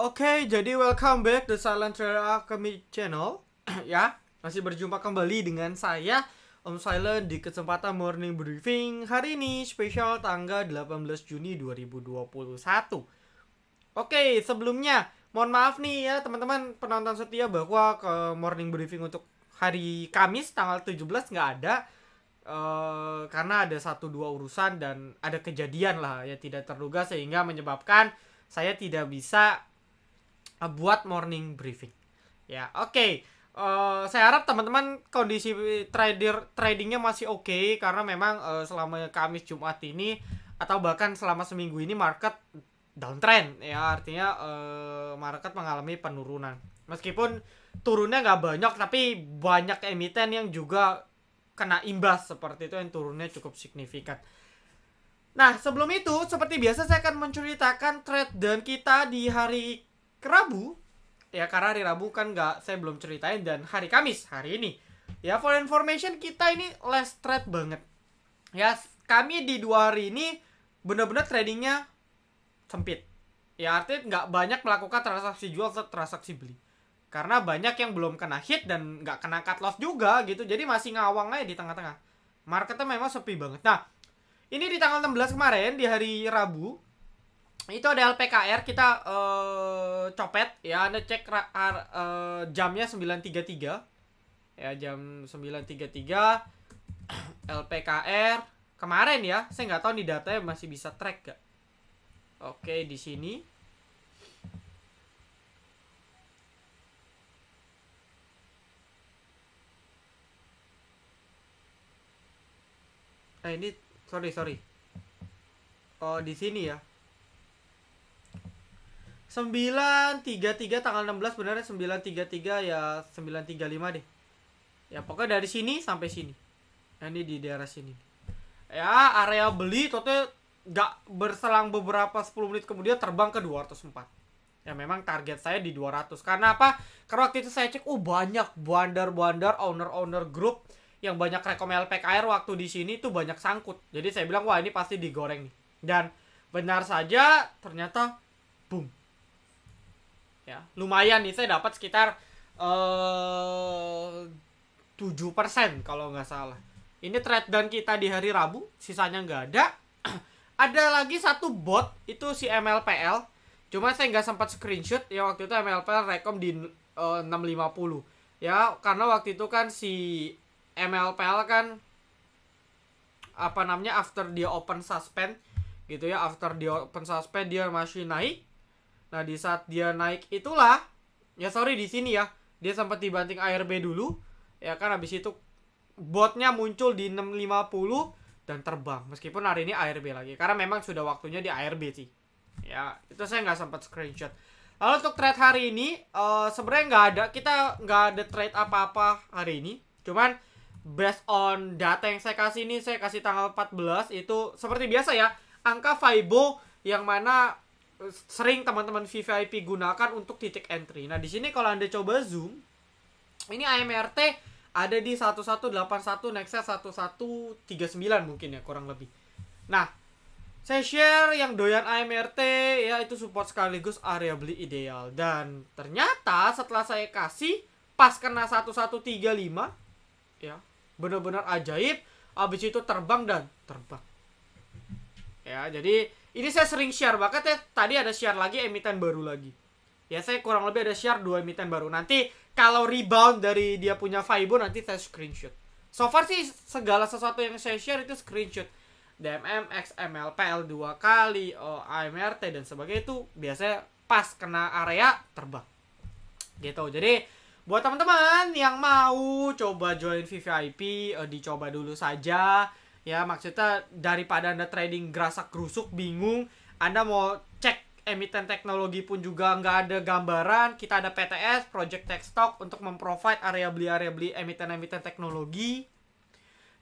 Oke, jadi welcome back the Silent Trader Academy channel. Ya, masih berjumpa kembali dengan saya Om Silent di kesempatan morning briefing hari ini spesial tanggal 18 Juni 2021. Oke, sebelumnya mohon maaf nih ya teman-teman penonton setia bahwa ke morning briefing untuk hari Kamis tanggal 17 nggak ada. Karena ada 1-2 urusan dan ada kejadian lah ya tidak terduga sehingga menyebabkan saya tidak bisa buat morning briefing. Ya, oke. Saya harap teman-teman kondisi tradingnya masih oke karena memang selama Kamis Jumat ini atau bahkan selama seminggu ini market downtrend ya, artinya market mengalami penurunan. Meskipun turunnya nggak banyak tapi banyak emiten yang juga kena imbas seperti itu yang turunnya cukup signifikan. Nah, sebelum itu seperti biasa saya akan menceritakan trade dan kita di hari Rabu ya, karena hari Rabu kan saya belum ceritain, dan hari Kamis hari ini ya. For information, kita ini last trade banget ya. Kami di 2 hari ini benar-benar tradingnya sempit ya, artinya nggak banyak melakukan transaksi jual atau transaksi beli karena banyak yang belum kena hit dan nggak kena cut loss juga gitu. Jadi masih ngawang aja di tengah-tengah. Marketnya memang sepi banget. Nah, ini di tanggal 16 kemarin di hari Rabu itu ada LPKR kita copet ya. Anda cek jamnya 9.33 ya, jam 9.33 LPKR kemarin ya. Saya nggak tahu nih datanya masih bisa track gak. Oke, di sini ini sorry oh di sini ya 9.33 tanggal 16, benernya 9.33 ya, 9.35 deh. Ya pokoknya dari sini sampai sini. Nah, ini di daerah sini. Ya, area beli total gak berselang beberapa 10 menit kemudian terbang ke 204. Ya memang target saya di 200. Karena apa? Karena waktu itu saya cek banyak bandar-bandar owner grup yang banyak rekom LPKR waktu di sini tuh banyak sangkut. Jadi saya bilang wah ini pasti digoreng nih. Dan benar saja ternyata boom. Ya, lumayan nih, saya dapat sekitar 7% kalau nggak salah. Ini trade dan kita di hari Rabu, sisanya nggak ada. Ada lagi satu bot, itu si MLPL. Cuma saya nggak sempat screenshot ya, waktu itu MLPL rekom di 650. Ya, karena waktu itu kan si MLPL kan apa namanya, after dia open suspend gitu ya, after dia open suspend dia masih naik. Nah, di saat dia naik itulah ya, di sini ya, dia sempat dibanting ARB dulu ya kan, habis itu botnya muncul di 650 dan terbang. Meskipun hari ini ARB lagi karena memang sudah waktunya di ARB sih. Ya, itu saya nggak sempat screenshot. Lalu untuk trade hari ini sebenarnya kita nggak ada trade apa-apa hari ini. Cuman based on data yang saya kasih ini, saya kasih tanggal 14 itu seperti biasa ya, angka FIBO yang mana sering teman-teman VVIP gunakan untuk titik entry. Nah, di sini kalau Anda coba zoom, ini AMRT ada di 1181, Nexus 1139 mungkin ya, kurang lebih. Nah, saya share yang doyan AMRT ya, itu support sekaligus area beli ideal. Dan ternyata setelah saya kasih pas kena 1135 ya, benar-benar ajaib. Habis itu terbang dan terbang. Ya, jadi ini saya sering share banget ya. Tadi ada share lagi emiten baru lagi. Ya, saya kurang lebih ada share 2 emiten baru. Nanti kalau rebound dari dia punya FIBO nanti saya screenshot. So far sih segala sesuatu yang saya share itu screenshot. DMM, XML, PL 2 kali, AMRT dan sebagainya itu biasanya pas kena area terbang. Gitu. Jadi buat teman-teman yang mau coba join VVIP, dicoba dulu saja. Ya, maksudnya daripada Anda trading gerasak gerusuk bingung, Anda mau cek emiten teknologi pun juga nggak ada gambaran. Kita ada PTS, Project Tech Stock, untuk memprovide area beli emiten-emiten teknologi.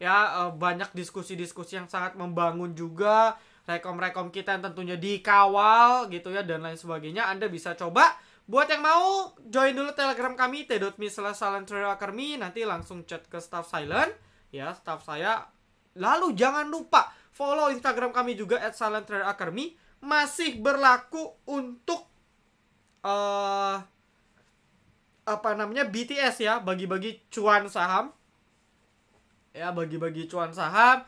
Ya, banyak diskusi-diskusi yang sangat membangun juga. Rekom-rekom kita yang tentunya dikawal gitu ya, dan lain sebagainya. Anda bisa coba. Buat yang mau join dulu Telegram kami t.me/silenttraderacademy, nanti langsung chat ke staff Silent ya, staff saya. Lalu jangan lupa follow Instagram kami juga @silenttraderacademy, masih berlaku untuk apa namanya, BTS ya, bagi-bagi cuan saham. Ya, bagi-bagi cuan saham,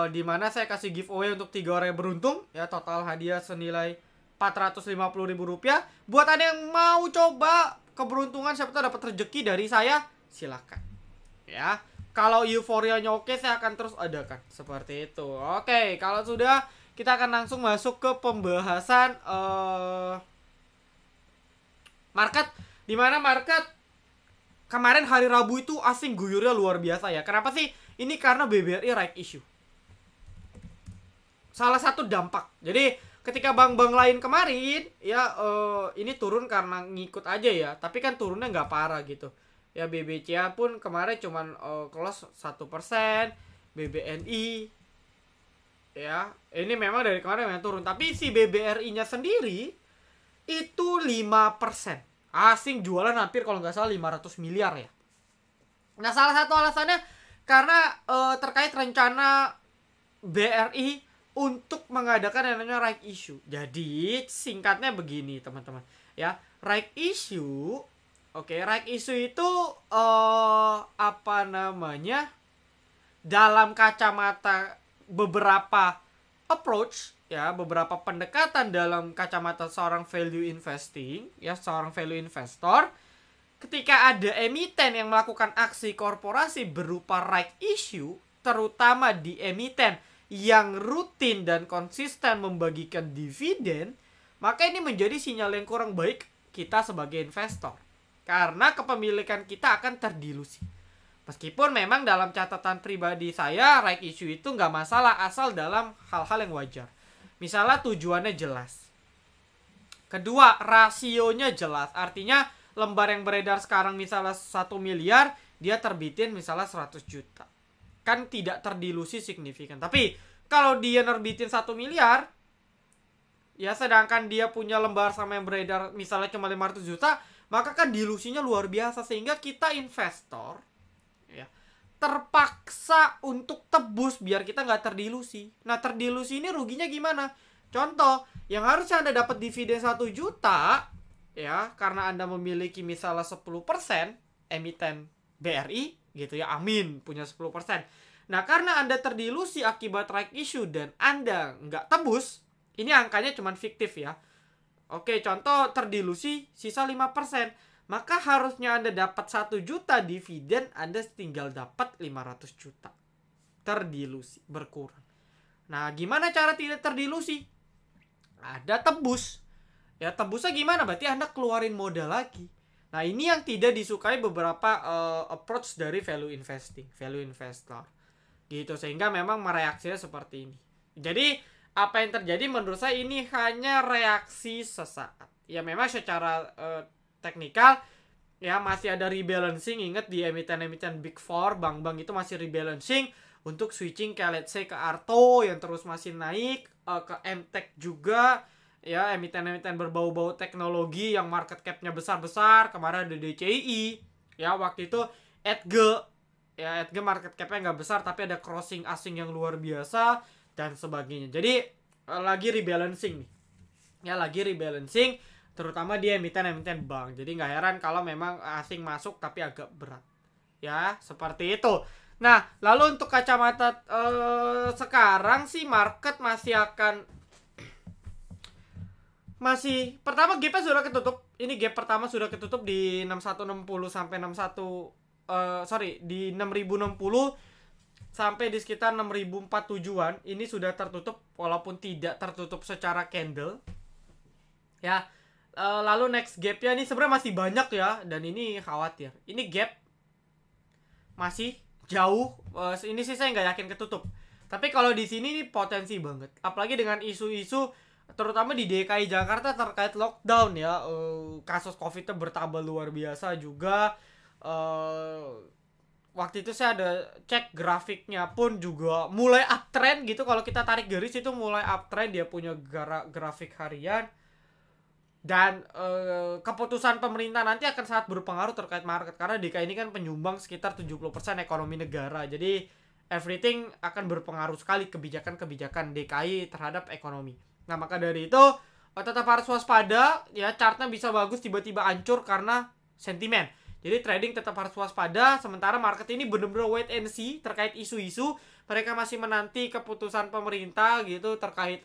di mana saya kasih giveaway untuk 3 orang yang beruntung ya, total hadiah senilai Rp450.000. Buat Anda yang mau coba keberuntungan, siapa tahu dapat rezeki dari saya, silakan. Ya, kalau euforianya oke, saya akan terus adakan seperti itu. Oke, kalau sudah, kita akan langsung masuk ke pembahasan market. Dimana market kemarin hari Rabu itu asing guyurnya luar biasa ya. Kenapa sih? Ini karena BBRI right issue. Salah satu dampak. Jadi ketika bank-bank lain kemarin ya ini turun karena ngikut aja ya. Tapi kan turunnya nggak parah gitu. Ya, BBCA pun kemarin cuman close 1%, BBNI ya, ini memang dari kemarin yang turun. Tapi si BBRI-nya sendiri itu 5%. Asing jualan hampir kalau nggak salah 500 miliar ya. Nah, salah satu alasannya karena terkait rencana BRI untuk mengadakan yang namanya right issue. Jadi singkatnya begini teman-teman ya, right issue. Oke, right issue itu apa namanya, dalam kacamata beberapa approach ya, beberapa pendekatan dalam kacamata seorang value investing ya, seorang value investor, ketika ada emiten yang melakukan aksi korporasi berupa right issue, terutama di emiten yang rutin dan konsisten membagikan dividen, maka ini menjadi sinyal yang kurang baik kita sebagai investor, karena kepemilikan kita akan terdilusi. Meskipun memang dalam catatan pribadi saya, right issue itu nggak masalah asal dalam hal-hal yang wajar. Misalnya tujuannya jelas. Kedua, rasionya jelas. Artinya lembar yang beredar sekarang misalnya 1 miliar, dia terbitin misalnya 100 juta. Kan tidak terdilusi signifikan. Tapi kalau dia nerbitin 1 miliar, ya sedangkan dia punya lembar sama yang beredar misalnya cuma 500 juta, maka kan dilusinya luar biasa. Sehingga kita investor ya, terpaksa untuk tebus biar kita nggak terdilusi. Nah, terdilusi ini ruginya gimana? Contoh, yang harusnya Anda dapat dividen 1 juta ya, karena Anda memiliki misalnya 10% emiten BRI gitu ya, amin, punya 10%. Nah, karena Anda terdilusi akibat right issue dan Anda nggak tebus, ini angkanya cuma fiktif ya. Oke, contoh terdilusi sisa 5%. Maka harusnya Anda dapat 1 juta dividen, Anda tinggal dapat 500 juta. Terdilusi, berkurang. Nah, gimana cara tidak terdilusi? Ada tebus. Ya, tebusnya gimana? Berarti Anda keluarin modal lagi. Nah, ini yang tidak disukai beberapa approach dari value investing, value investor. Gitu, sehingga memang mereaksinya seperti ini. Jadi, apa yang terjadi menurut saya ini hanya reaksi sesaat. Ya, memang secara teknikal ya masih ada rebalancing. Ingat di emiten-emiten Big Four, bank-bank itu masih rebalancing untuk switching ke let's say ke Arto yang terus masih naik, ke MTech juga ya, emiten-emiten berbau-bau teknologi yang market cap-nya besar-besar. Kemarin ada DCI ya, waktu itu Edge ya, Edge market cap-nya nggak besar tapi ada crossing asing yang luar biasa dan sebagainya. Jadi lagi rebalancing nih ya, lagi rebalancing terutama di emiten-emiten bank. Jadi nggak heran kalau memang asing masuk tapi agak berat. Ya, seperti itu. Nah, lalu untuk kacamata sekarang sih market masih akan pertama gapnya sudah ketutup. Ini gap pertama sudah ketutup di 6160 sampai 61 di 6060 sampai di sekitar 6047-an. Ini sudah tertutup walaupun tidak tertutup secara candle. Ya. Lalu next gapnya ini sebenarnya masih banyak ya, dan ini khawatir. Ini gap masih jauh. Ini sih saya nggak yakin ketutup. Tapi kalau di sini ini potensi banget. Apalagi dengan isu-isu terutama di DKI Jakarta terkait lockdown ya. Kasus COVID-nya bertambah luar biasa juga. Waktu itu saya ada cek grafiknya pun juga mulai uptrend gitu. Kalau kita tarik garis itu mulai uptrend, dia punya grafik harian. Dan keputusan pemerintah nanti akan sangat berpengaruh terkait market. Karena DKI ini kan penyumbang sekitar 70% ekonomi negara. Jadi everything akan berpengaruh sekali kebijakan-kebijakan DKI terhadap ekonomi. Nah, maka dari itu tetap harus waspada ya, chartnya bisa bagus tiba-tiba hancur karena sentimen. Jadi trading tetap harus waspada. Sementara market ini benar-benar wait and see terkait isu-isu. Mereka masih menanti keputusan pemerintah gitu terkait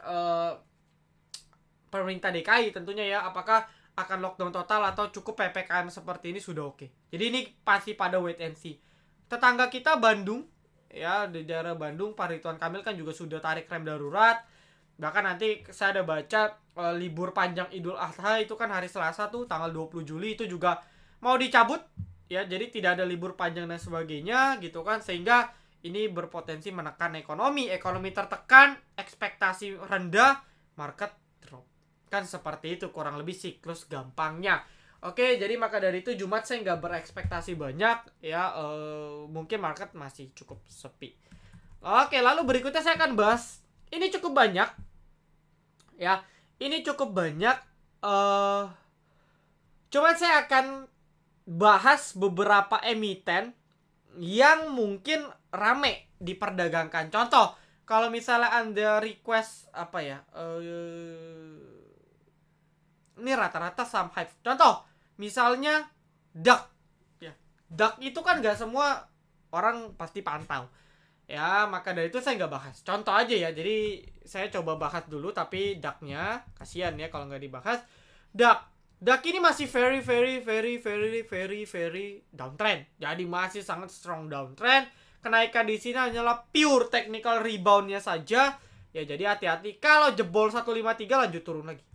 pemerintah DKI tentunya ya, apakah akan lockdown total atau cukup PPKM seperti ini sudah oke. Jadi ini pasti pada wait and see. Tetangga kita Bandung ya, di daerah Bandung Pak Ridwan Kamil kan juga sudah tarik rem darurat. Bahkan nanti saya ada baca libur panjang Idul Adha itu kan hari Selasa tuh tanggal 20 Juli itu juga mau dicabut ya, jadi tidak ada libur panjang dan sebagainya gitu kan, sehingga ini berpotensi menekan ekonomi tertekan, ekspektasi rendah, market drop. Kan seperti itu kurang lebih siklus gampangnya. Oke, jadi maka dari itu Jumat saya nggak berekspektasi banyak ya, mungkin market masih cukup sepi. Oke, lalu berikutnya saya akan bahas, ini cukup banyak ya, ini cukup banyak. Coba saya akan bahas beberapa emiten yang mungkin rame diperdagangkan. Contoh, kalau misalnya Anda request apa ya, ini rata-rata saham hype. Contoh, misalnya DAX ya. DAX itu kan gak semua orang pasti pantau ya, maka dari itu saya nggak bahas. Contoh aja ya, jadi saya coba bahas dulu, tapi DAX-nya kasihan ya kalau nggak dibahas. DAX ini masih very downtrend. Jadi masih sangat strong downtrend. Kenaikan di sini hanyalah pure technical rebound-nya saja. Ya jadi hati-hati, kalau jebol 153 lanjut turun lagi.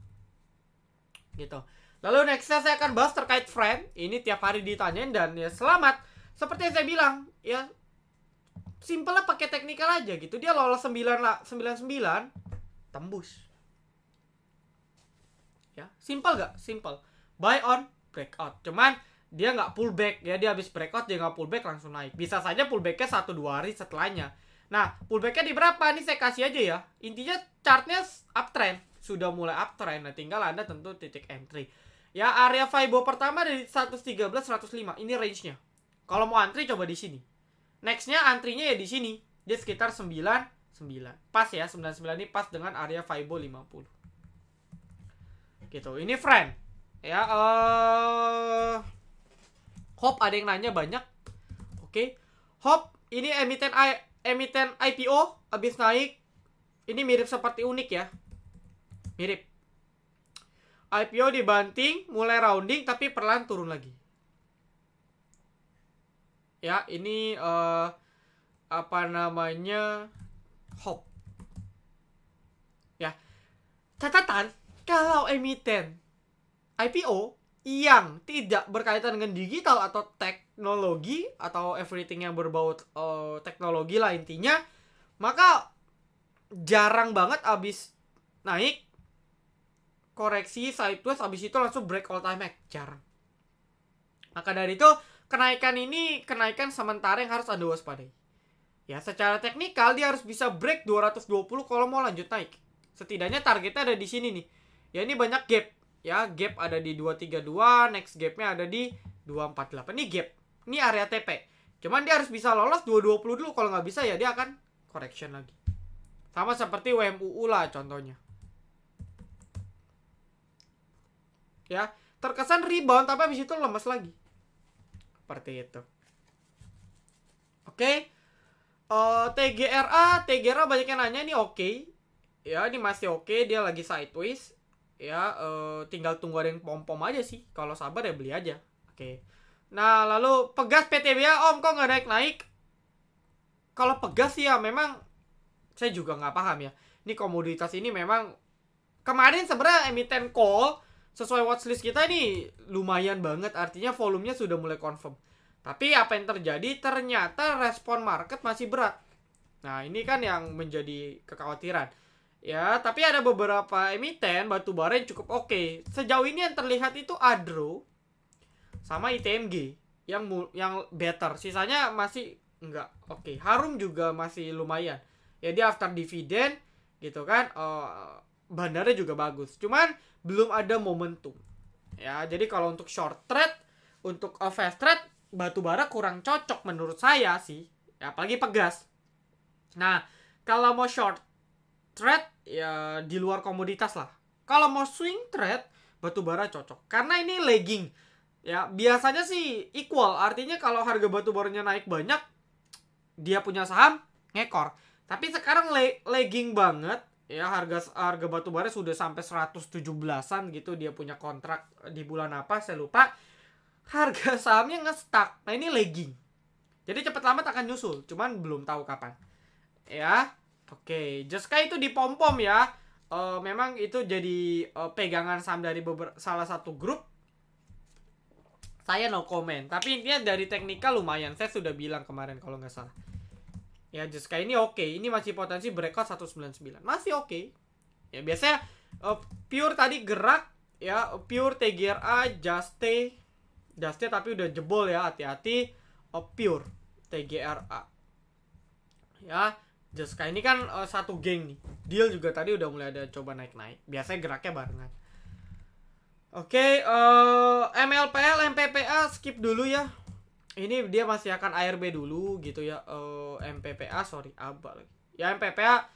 Gitu. Lalu nextnya saya akan bahas terkait friend. Ini tiap hari ditanyain dan ya selamat. Seperti yang saya bilang, ya simpelnya pakai teknikal aja gitu. Dia lolos 99 tembus. Ya, simple gak? Simple. Buy on, breakout. Cuman dia nggak pullback ya, dia habis breakout dia nggak pullback langsung naik. Bisa saja pullbacknya 1-2 hari setelahnya. Nah, pullbacknya di berapa? Ini saya kasih aja ya. Intinya chartnya uptrend, sudah mulai uptrend. Nah, tinggal Anda tentu titik entry. Ya, area Fibo pertama dari 113 105. Ini range-nya. Kalau mau antri coba di sini. Nextnya antrinya ya di sini. Dia sekitar 99. Pas ya, 99 ini pas dengan area Fibo 50. Gitu. Ini friend. Ya, Hope ada yang nanya banyak. Oke. Hope ini emiten IPO habis naik. Ini mirip seperti Unik ya. Mirip. IPO dibanting, mulai rounding tapi perlahan turun lagi. Ya, ini apa namanya? Hope. Ya. Catatan, kalau emiten IPO yang tidak berkaitan dengan digital atau teknologi atau everything yang berbau teknologi lah intinya, maka jarang banget abis naik koreksi sideways abis itu langsung break all time high, jarang. Maka dari itu kenaikan ini kenaikan sementara yang harus Anda waspadai. Ya, secara teknikal dia harus bisa break 220 kalau mau lanjut naik. Setidaknya targetnya ada di sini nih. Ya, ini banyak gap. Ya, gap ada di 232, next gapnya ada di 248. Ini gap. Ini area TP. Cuman dia harus bisa lolos 220 dulu. Kalau nggak bisa ya dia akan correction lagi. Sama seperti WMUU lah contohnya. Ya, terkesan rebound tapi habis itu lemas lagi. Seperti itu. Oke. TGRA banyak yang nanya ini oke. Ya, ini masih oke, dia lagi sideways. Ya, tinggal tunggu ada yang pom-pom aja sih. Kalau sabar ya beli aja. Oke. Nah, lalu Pegas PTBA, Om kok nggak naik-naik? Kalau Pegas sih ya memang saya juga nggak paham ya. Ini komoditas ini memang kemarin sebenarnya emiten call sesuai watchlist kita ini lumayan banget. Artinya volumenya sudah mulai confirm. Tapi apa yang terjadi? Ternyata respon market masih berat. Nah, ini kan yang menjadi kekhawatiran. Ya, tapi ada beberapa emiten batubara yang cukup oke. Sejauh ini yang terlihat itu Adro sama ITMG yang better. Sisanya masih enggak oke. Harum juga masih lumayan. Ya, dia after dividend gitu kan. Bandarnya juga bagus. Cuman belum ada momentum. Ya, jadi kalau untuk short trade, untuk fast trade, batubara kurang cocok menurut saya sih. Ya, apalagi Pegas. Nah, kalau mau short trade ya di luar komoditas lah. Kalau mau swing trade, batubara cocok. Karena ini lagging. Ya, biasanya sih equal. Artinya kalau harga batubaranya naik banyak, dia punya saham ngekor. Tapi sekarang lagging banget. Ya, harga batubara sudah sampai 117-an gitu. Dia punya kontrak di bulan apa, saya lupa. Harga sahamnya nge-stuck. Nah, ini lagging. Jadi cepat lambat akan nyusul. Cuman belum tahu kapan. Ya, oke. Jeska itu dipom-pom ya. Memang itu jadi pegangan saham dari salah satu grup. Saya no comment. Tapi intinya dari teknikal lumayan. Saya sudah bilang kemarin kalau nggak salah. Ya, Jeska ini oke. Ini masih potensi breakout 199. Masih oke. Ya, biasanya pure tadi gerak. Ya, pure TGRA, Juste tapi udah jebol ya. Hati-hati. Pure TGRA. Ya, Jeska ini kan satu geng nih. Deal juga tadi udah mulai ada coba naik-naik. Biasanya geraknya barengan. Oke, MLPL, MPPA skip dulu ya. Ini dia masih akan ARB dulu gitu ya. MPPA sorry, ABA lagi. Ya MPPA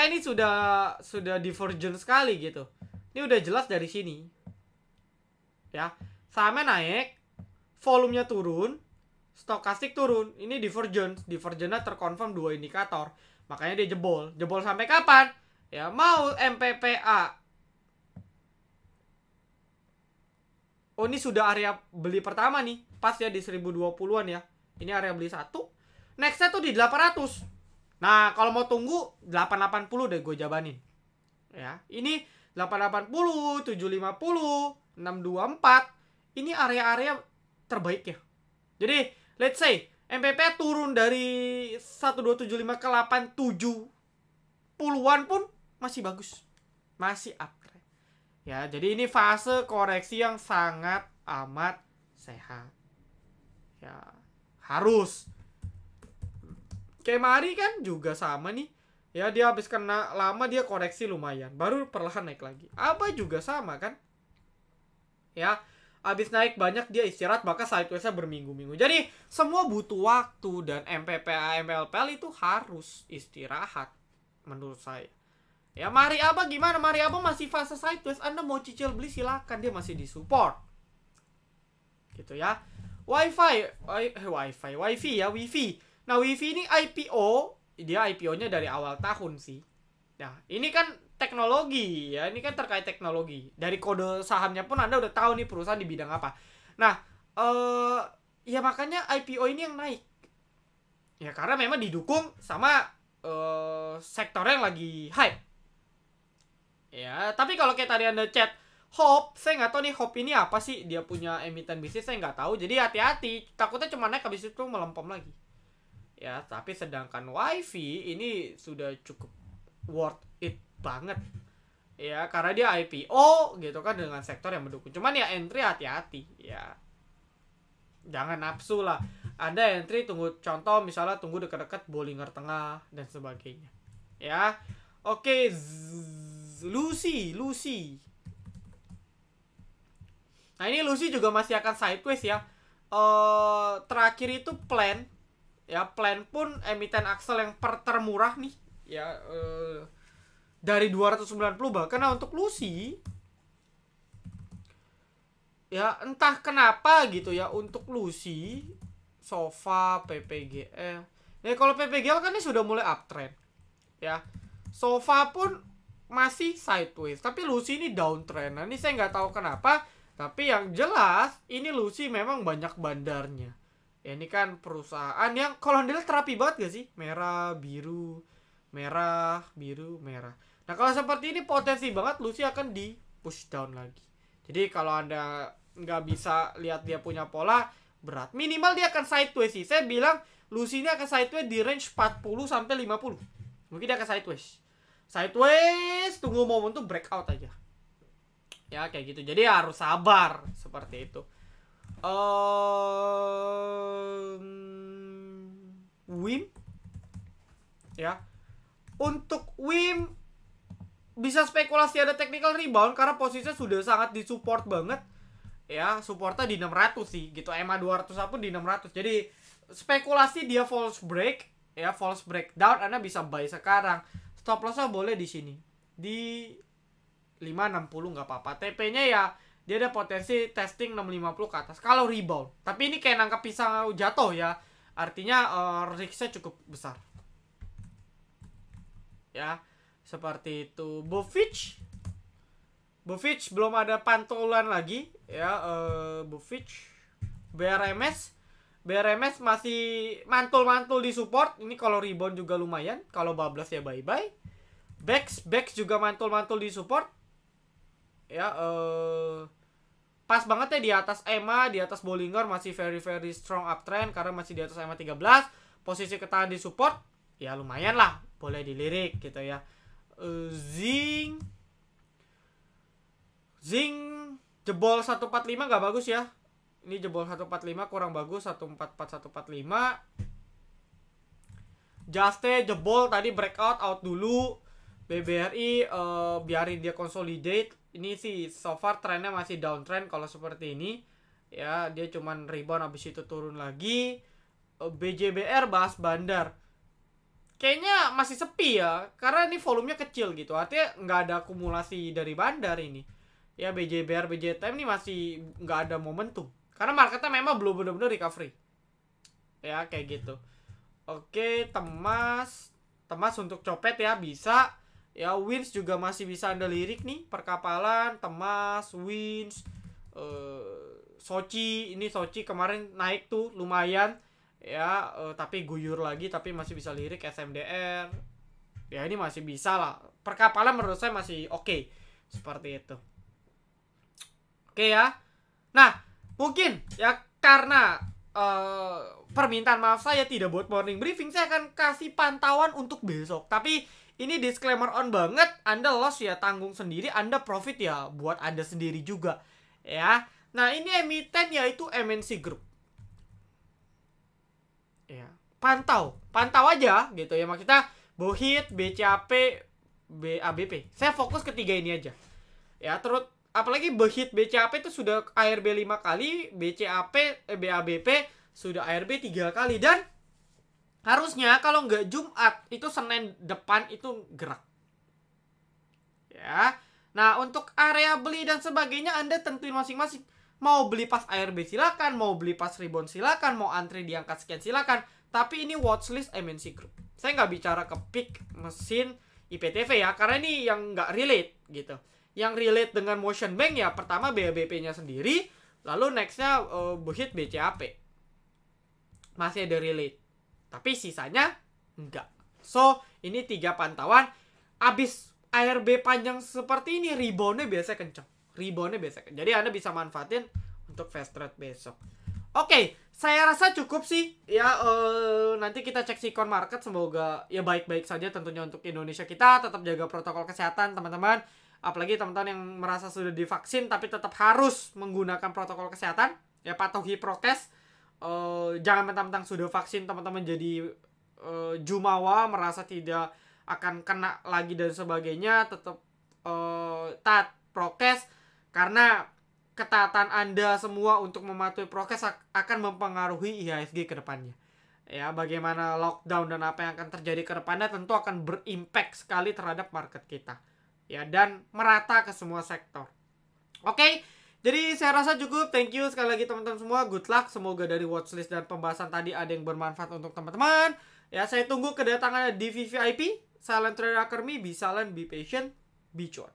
ini sudah divergent sekali gitu. Ini udah jelas dari sini. Ya, sahamnya naik, volumenya turun, stokastik turun. Ini divergence. Divergentnya terkonfirm 2 indikator. Makanya dia jebol. Jebol sampai kapan? Ya, mau MPPA. Oh, ini sudah area beli pertama nih. Pas ya di 1020-an ya. Ini area beli 1. Nextnya tuh di 800. Nah, kalau mau tunggu 880 deh gue jabanin. Ya, ini 880, 750, 624. Ini area-area terbaik ya. Jadi, let's say MPP turun dari 1275 ke 870-an pun masih bagus. Masih upgrade. Ya, jadi ini fase koreksi yang sangat amat sehat. Ya, harus. Kemari kan juga sama nih. Ya, dia habis kena lama dia koreksi lumayan. Baru perlahan naik lagi. Apa juga sama kan? Ya, habis naik banyak dia istirahat, maka sideways-nya berminggu-minggu. Jadi semua butuh waktu dan MPPA, MLPL itu harus istirahat menurut saya. Ya, Mari Aba gimana? Mari Aba masih fase sideways. Anda mau cicil beli silakan, dia masih di support. Gitu ya. Wifi ya, Wifi. Nah, Wifi ini IPO, dia IPO-nya dari awal tahun sih. Nah, ini kan teknologi ya, ini kan terkait teknologi. Dari kode sahamnya pun Anda udah tahu nih perusahaan di bidang apa. Nah, ya makanya IPO ini yang naik. Ya karena memang didukung sama sektor yang lagi hype. Ya, tapi kalau kayak tadi Anda chat Hope, saya nggak tahu nih Hope ini apa sih, dia punya emiten bisnis saya nggak tahu. Jadi hati-hati, takutnya cuma naik habis itu melempem lagi. Ya, tapi sedangkan Wifi ini sudah cukup worth it banget. Ya, karena dia IPO gitu kan dengan sektor yang mendukung. Cuman ya entry hati-hati ya. Jangan nafsu lah. Anda entry tunggu, contoh misalnya tunggu dekat-dekat Bollinger Tengah dan sebagainya. Ya. Oke, Lucy. Nah, ini Lucy juga masih akan sideways ya. Terakhir itu Plan. Ya, Plan pun emiten Axel yang termurah nih. Ya, dari 290 bahkan. Nah, untuk Lucy ya entah kenapa gitu ya, untuk Lucy Sofa, PPGL. Ya, kalau PPGL kan ini sudah mulai uptrend. Ya. Sofa pun masih sideways, tapi Lucy ini downtrend. Nah, ini saya nggak tahu kenapa. Tapi yang jelas, ini Lucy memang banyak bandarnya. Ya, ini kan perusahaan yang kalau Anda lihat terapi banget gak sih? Merah, biru, merah, biru, merah. Nah, kalau seperti ini potensi banget Lucy akan di push down lagi. Jadi kalau Anda nggak bisa lihat dia punya pola, berat. Minimal dia akan sideways sih. Saya bilang Lucy ini akan sideways di range 40 sampai 50. Mungkin dia akan sideways. Sideways, tunggu momentum breakout aja. Ya, kayak gitu. Jadi harus sabar seperti itu. WIM ya. Untuk WIM bisa spekulasi ada technical rebound karena posisinya sudah sangat disupport banget. Ya, supportnya di 600 sih gitu. EMA 200 pun di 600. Jadi spekulasi dia false break, ya, false breakdown, Anda bisa buy sekarang. Stop loss-nya boleh di sini. Di 560 nggak apa-apa. TP-nya ya dia ada potensi testing 650 ke atas kalau rebound. Tapi ini kayak nangkap pisang jatuh ya. Artinya risknya cukup besar. Ya, seperti itu. Bovich belum ada pantulan lagi ya. Bovich BRMS masih mantul-mantul di support. Ini kalau rebound juga lumayan. Kalau bablas ya bye-bye. Bex juga mantul-mantul di support. Ya, pas banget ya di atas EMA, di atas Bollinger masih very strong uptrend karena masih di atas EMA 13. Posisi ketahan di support, ya lumayan lah, boleh dilirik gitu ya. Zing jebol 145 nggak bagus ya. Ini jebol 145 kurang bagus, 144 145. Juste jebol tadi breakout out dulu. BBRI biarin dia consolidate. Ini sih so far trennya masih downtrend kalau seperti ini. Ya, dia cuman rebound habis itu turun lagi. BJBR bahas bandar. Kayaknya masih sepi ya, karena ini volumenya kecil gitu. Artinya nggak ada akumulasi dari bandar ini. Ya, BJBR, BJTM ini masih nggak ada momentum. Karena marketnya memang belum benar-benar recovery. Ya, kayak gitu. Oke, Temas untuk copet ya bisa. Ya, Wins juga masih bisa Anda lirik nih. Perkapalan, Temas, Wins, Sochi. Ini Sochi kemarin naik tuh lumayan. Ya, tapi guyur lagi. Tapi masih bisa lirik. SMDR. Ya, ini masih bisa lah. Perkapalan menurut saya masih oke. Seperti itu. Oke ya. Nah, mungkin ya karena permintaan maaf saya tidak buat morning briefing, saya akan kasih pantauan untuk besok. Tapi ini disclaimer on banget, Anda loss ya tanggung sendiri, Anda profit ya buat Anda sendiri juga ya. Nah, ini emiten yaitu MNC Group. Ya, pantau aja gitu ya, maksudnya Bohit, BCAP, BABP. Saya fokus ketiga ini aja. Ya, terus apalagi Bohit, BCAP itu sudah ARB 5 kali, BABP sudah ARB 3 kali. Dan harusnya kalau nggak Jumat, itu Senin depan itu gerak. Ya. Nah, untuk area beli dan sebagainya Anda tentuin masing-masing. Mau beli pas ARB silakan, mau beli pas rebound silakan, mau antri di angka sekian silakan. Tapi ini watchlist MNC Group. Saya nggak bicara ke peak mesin IPTV ya, karena ini yang nggak relate gitu. Yang relate dengan Motion Bank ya pertama BABP-nya sendiri, lalu nextnya Bohit, BCAP. Masih ada relate. Tapi sisanya enggak. So, ini 3 pantauan. Abis ARB panjang seperti ini, reboundnya biasa kencang. Jadi Anda bisa manfaatin untuk fast trade besok. Oke, saya rasa cukup sih. Ya, nanti kita cek sikon market. Semoga ya baik-baik saja tentunya untuk Indonesia kita. Tetap jaga protokol kesehatan, teman-teman. Apalagi teman-teman yang merasa sudah divaksin tapi tetap harus menggunakan protokol kesehatan. Ya, patuhi prokes. Jangan mentang-mentang sudah vaksin teman-teman jadi jumawa, merasa tidak akan kena lagi dan sebagainya. Tetap taat prokes, karena ketaatan Anda semua untuk mematuhi prokes akan mempengaruhi IHSG ke depannya. Ya, bagaimana lockdown dan apa yang akan terjadi ke depannya tentu akan berimpact sekali terhadap market kita. Ya, dan merata ke semua sektor. Oke, jadi saya rasa cukup. Thank you sekali lagi teman-teman semua. Good luck. Semoga dari watchlist dan pembahasan tadi ada yang bermanfaat untuk teman-teman. Ya, saya tunggu kedatangan di VVIP. Silent Trader Academy. Be silent, be patient, be cuan.